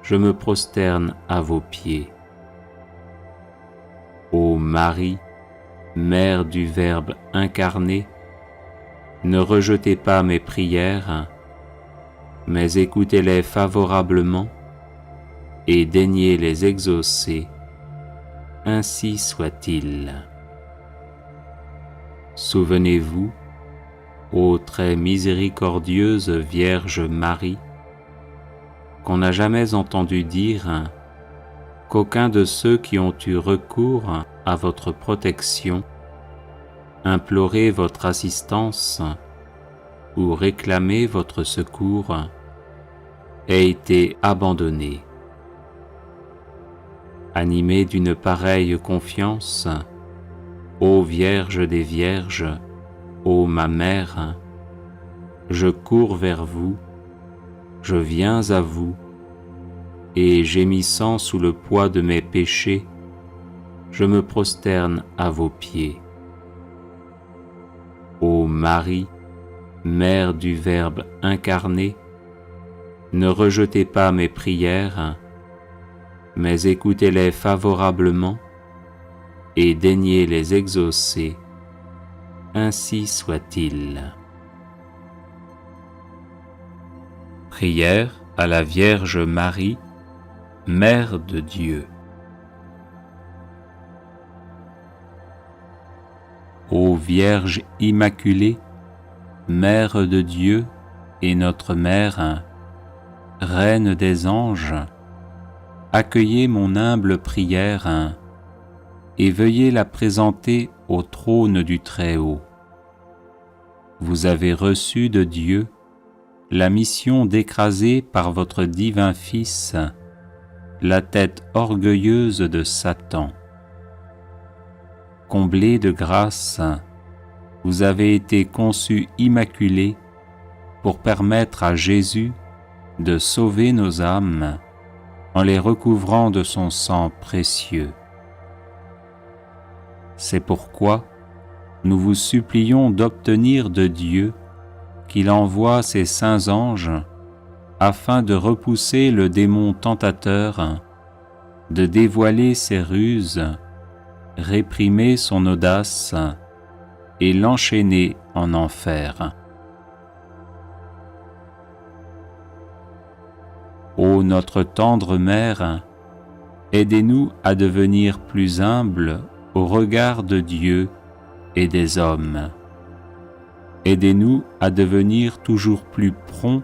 je me prosterne à vos pieds. Ô Marie, Mère du Verbe incarné, ne rejetez pas mes prières, mais écoutez-les favorablement et daignez les exaucer, ainsi soit-il. Souvenez-vous, ô très miséricordieuse Vierge Marie, qu'on n'a jamais entendu dire qu'aucun de ceux qui ont eu recours à votre protection, imploré votre assistance ou réclamé votre secours, ait été abandonné. Animé d'une pareille confiance, ô Vierge des Vierges, ô ma Mère, je cours vers vous, je viens à vous, et gémissant sous le poids de mes péchés, je me prosterne à vos pieds. Ô Marie, Mère du Verbe incarné, ne rejetez pas mes prières, mais écoutez-les favorablement et daignez les exaucer, ainsi soit-il. Prière à la Vierge Marie, Mère de Dieu. Ô Vierge Immaculée, Mère de Dieu et notre Mère, Reine des anges, accueillez mon humble prière et veuillez la présenter au trône du Très-Haut. Vous avez reçu de Dieu la mission d'écraser par votre divin Fils la tête orgueilleuse de Satan. Comblé de grâce, vous avez été conçu immaculé pour permettre à Jésus de sauver nos âmes en les recouvrant de son sang précieux. C'est pourquoi nous vous supplions d'obtenir de Dieu qu'il envoie ses saints anges afin de repousser le démon tentateur, de dévoiler ses ruses, réprimer son audace et l'enchaîner en enfer. Ô notre tendre Mère, aidez-nous à devenir plus humbles au regard de Dieu et des hommes. Aidez-nous à devenir toujours plus prompts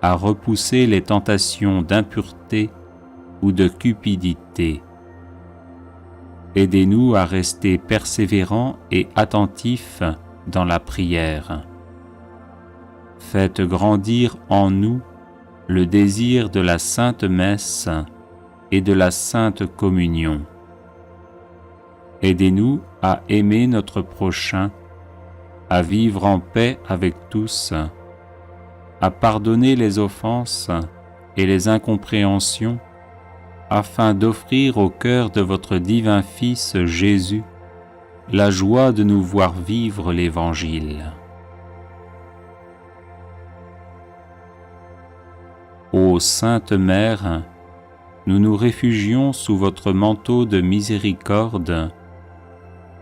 à repousser les tentations d'impureté ou de cupidité. Aidez-nous à rester persévérants et attentifs dans la prière. Faites grandir en nous le désir de la Sainte Messe et de la Sainte Communion. Aidez-nous à aimer notre prochain, à vivre en paix avec tous, à pardonner les offenses et les incompréhensions, afin d'offrir au cœur de votre divin Fils Jésus la joie de nous voir vivre l'Évangile. Ô Sainte Mère, nous nous réfugions sous votre manteau de miséricorde,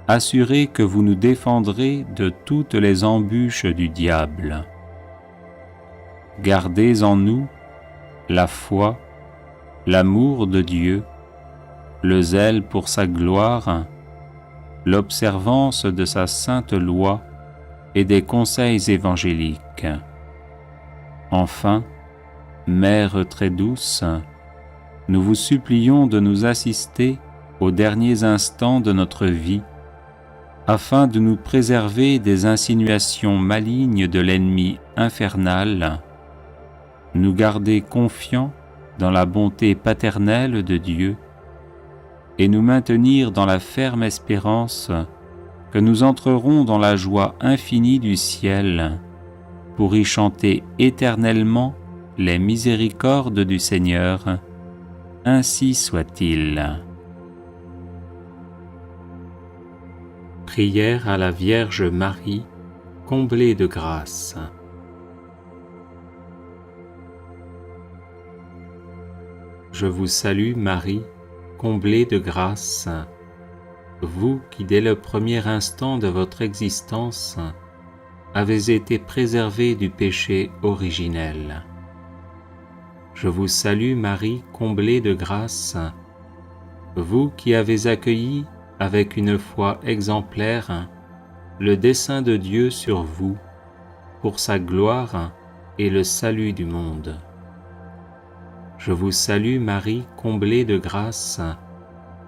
assurés que vous nous défendrez de toutes les embûches du diable. Gardez en nous la foi, l'amour de Dieu, le zèle pour sa gloire, l'observance de sa sainte loi et des conseils évangéliques. Enfin, Mère très douce, nous vous supplions de nous assister aux derniers instants de notre vie, afin de nous préserver des insinuations malignes de l'ennemi infernal, nous garder confiants dans la bonté paternelle de Dieu et nous maintenir dans la ferme espérance que nous entrerons dans la joie infinie du ciel pour y chanter éternellement les miséricordes du Seigneur. Ainsi soit-il. Prière à la Vierge Marie, comblée de grâce. Je vous salue Marie, comblée de grâce, vous qui dès le premier instant de votre existence avez été préservée du péché originel. Je vous salue Marie, comblée de grâce, vous qui avez accueilli avec une foi exemplaire le dessein de Dieu sur vous, pour sa gloire et le salut du monde. Je vous salue Marie, comblée de grâce,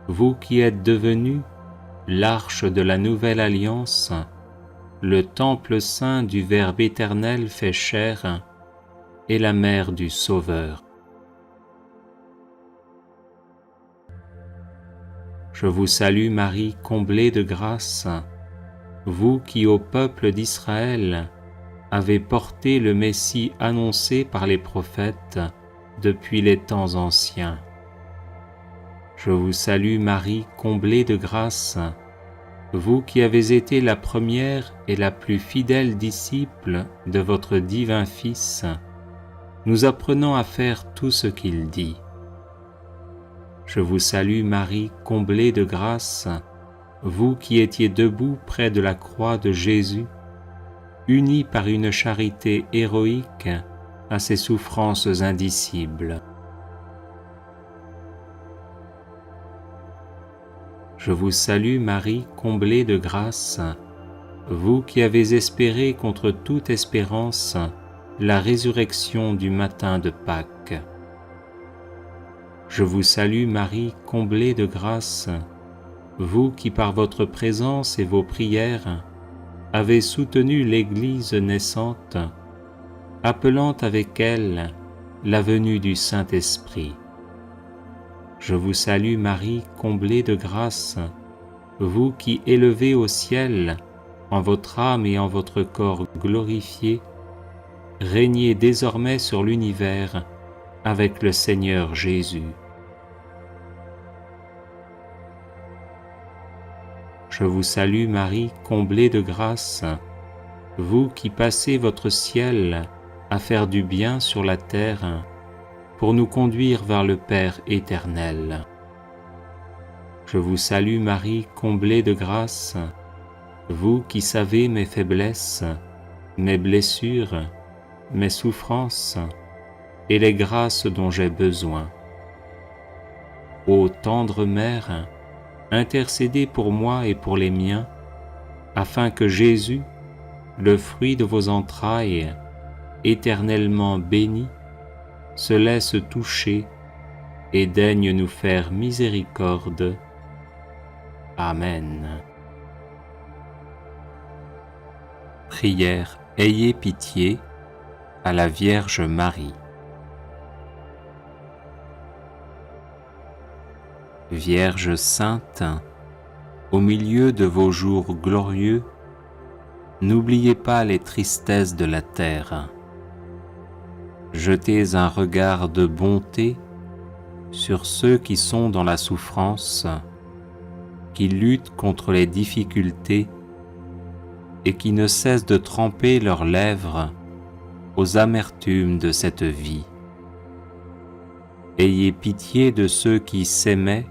vous qui êtes devenue l'arche de la nouvelle alliance, le temple saint du Verbe éternel fait chair et la mère du Sauveur. Je vous salue Marie, comblée de grâce, vous qui au peuple d'Israël avez porté le Messie annoncé par les prophètes depuis les temps anciens. Je vous salue Marie, comblée de grâce, vous qui avez été la première et la plus fidèle disciple de votre divin Fils, nous apprenant à faire tout ce qu'il dit. Je vous salue Marie, comblée de grâce, vous qui étiez debout près de la croix de Jésus, unis par une charité héroïque à ses souffrances indicibles. Je vous salue Marie, comblée de grâce, vous qui avez espéré contre toute espérance la résurrection du matin de Pâques. Je vous salue Marie, comblée de grâce, vous qui par votre présence et vos prières avez soutenu l'Église naissante, appelant avec elle la venue du Saint-Esprit. Je vous salue Marie, comblée de grâce, vous qui élevez au ciel, en votre âme et en votre corps glorifiés, régnez désormais sur l'univers avec le Seigneur Jésus. Je vous salue Marie, comblée de grâce, vous qui passez votre ciel à faire du bien sur la terre pour nous conduire vers le Père éternel. Je vous salue Marie, comblée de grâce, vous qui savez mes faiblesses, mes blessures, mes souffrances et les grâces dont j'ai besoin. Ô tendre Mère, intercédez pour moi et pour les miens, afin que Jésus, le fruit de vos entrailles, éternellement béni, se laisse toucher et daigne nous faire miséricorde. Amen. Prière, ayez pitié à la Vierge Marie. Vierge sainte, au milieu de vos jours glorieux, n'oubliez pas les tristesses de la terre. Jetez un regard de bonté sur ceux qui sont dans la souffrance, qui luttent contre les difficultés et qui ne cessent de tremper leurs lèvres aux amertumes de cette vie. Ayez pitié de ceux qui s'aimaient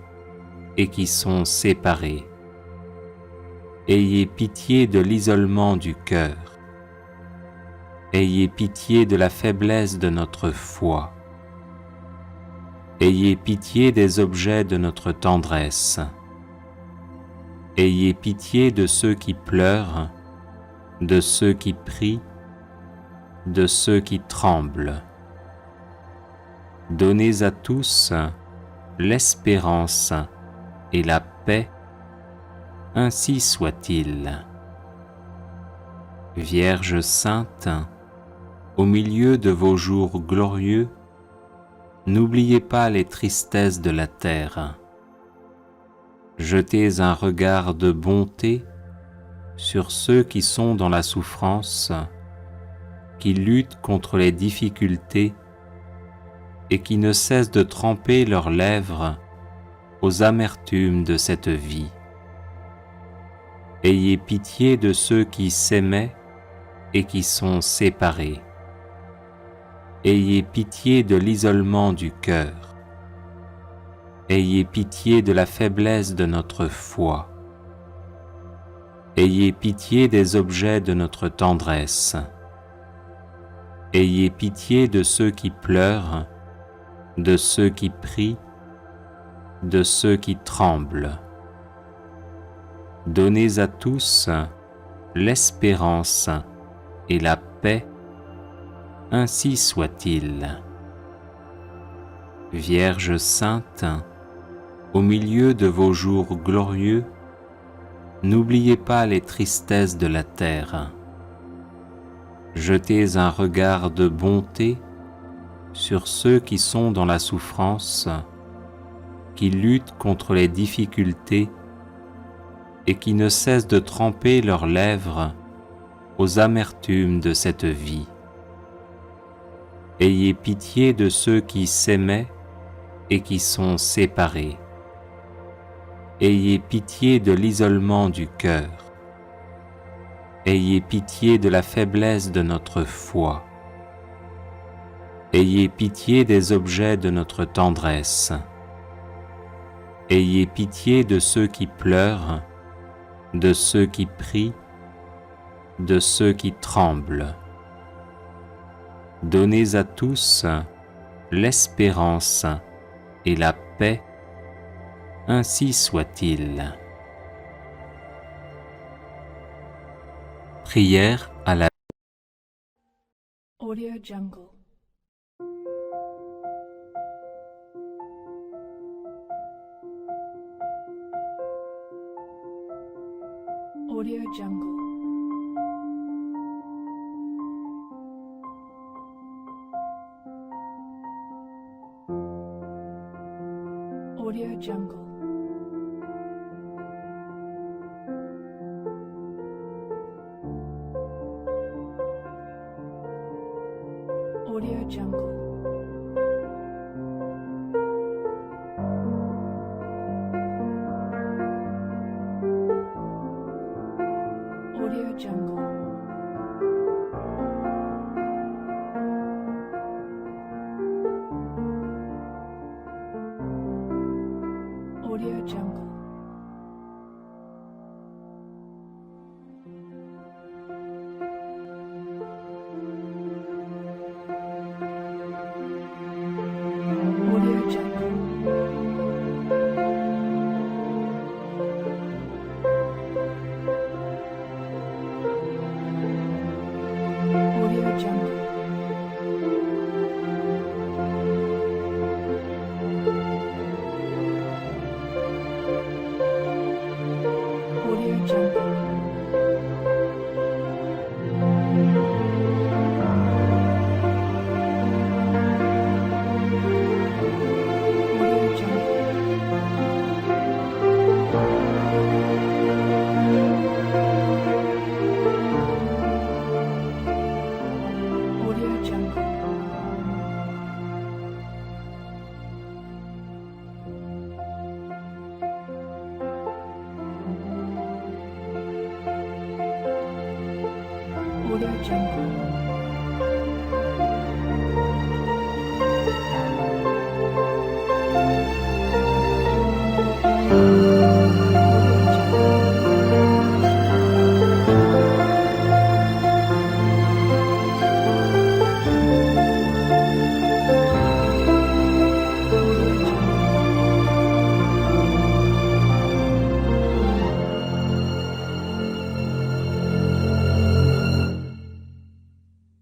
et qui sont séparés. Ayez pitié de l'isolement du cœur. Ayez pitié de la faiblesse de notre foi. Ayez pitié des objets de notre tendresse. Ayez pitié de ceux qui pleurent, de ceux qui prient, de ceux qui tremblent. Donnez à tous l'espérance et la paix, ainsi soit-il. Vierge sainte, au milieu de vos jours glorieux, n'oubliez pas les tristesses de la terre. Jetez un regard de bonté sur ceux qui sont dans la souffrance, qui luttent contre les difficultés et qui ne cessent de tremper leurs lèvres aux amertumes de cette vie. Ayez pitié de ceux qui s'aimaient et qui sont séparés. Ayez pitié de l'isolement du cœur. Ayez pitié de la faiblesse de notre foi. Ayez pitié des objets de notre tendresse. Ayez pitié de ceux qui pleurent, de ceux qui prient, de ceux qui tremblent. Donnez à tous l'espérance et la paix, ainsi soit-il. Vierge sainte, au milieu de vos jours glorieux, n'oubliez pas les tristesses de la terre. Jetez un regard de bonté sur ceux qui sont dans la souffrance, qui luttent contre les difficultés et qui ne cessent de tremper leurs lèvres aux amertumes de cette vie. Ayez pitié de ceux qui s'aimaient et qui sont séparés. Ayez pitié de l'isolement du cœur. Ayez pitié de la faiblesse de notre foi. Ayez pitié des objets de notre tendresse. Ayez pitié de ceux qui pleurent, de ceux qui prient, de ceux qui tremblent. Donnez à tous l'espérance et la paix, ainsi soit-il. Prière à la Audio Jungle. Audio Jungle. Audio Jungle. Audio Jungle. Audio Jungle. Audio Jungle. Audio Jungle. Audio Jungle. Audio Jungle. Audio Jungle. Audio Jungle. Audio Jungle.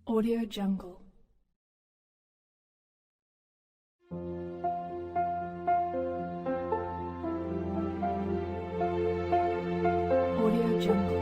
Audio Jungle. Audio Jungle.